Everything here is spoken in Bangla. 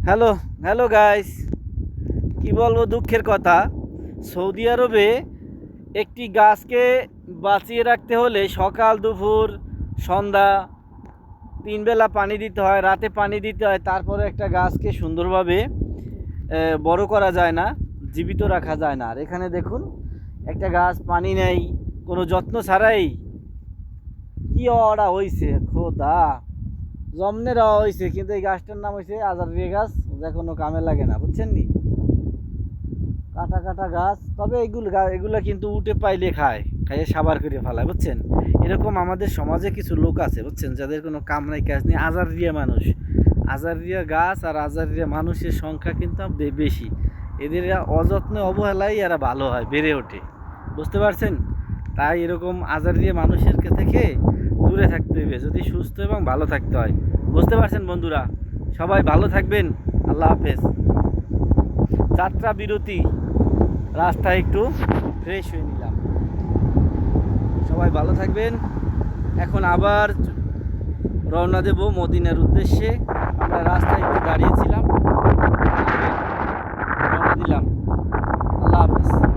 হ্যালো হ্যালো গাইস, কি বলবো দুঃখের কথা। সৌদি আরবে একটি গাছকে বাঁচিয়ে রাখতে হলে সকাল দুপুর সন্ধ্যা 3 বেলা পানি দিতে হয়, রাতে পানি দিতে হয়। তারপরে একটা গাছকে সুন্দরভাবে বড় করা যায় না, জীবিত রাখা যায় না। আর এখানে দেখুন, একটা গাছ পানি নেই, কোনো যত্ন ছাড়াই কি অড়া হয়েছে খোদা, জমনে দেওয়া হয়েছে। কিন্তু এই গাছটার নাম হয়েছে আজারিয়া গাছ, যা কোনো কামে লাগে না, বুঝছেন নি? কাটা কাটা গাছ। তবে এগুলো কিন্তু উঠে পাইলে খাইয়ে সাবার করে ফেলায়, বুঝছেন? এরকম আমাদের সমাজে কিছু লোক আছে, বুঝছেন, যাদের কোনো কাম নাই কাজ নেই, আজারিয়া মানুষ। আজারিয়া গাছ আর আজারিয়া মানুষের সংখ্যা কিন্তু বেশি। এদের অযত্নে অবহেলায় এরা ভালো হয়, বেড়ে ওঠে, বুঝতে পারছেন? তাই এরকম আজারিয়া মানুষের থেকে দূরে থাকতে হবে যদি সুস্থ এবং ভালো থাকতে হয়। বুঝতে পারছেন বন্ধুরা? সবাই ভালো থাকবেন। আল্লাহ হাফেজ। যাত্রা বিরতি, রাস্তায় একটু ফ্রেশ হয়ে নিলাম। সবাই ভালো থাকবেন। এখন আবার রওনা দেব মদিনার উদ্দেশ্যে। আমরা রাস্তায়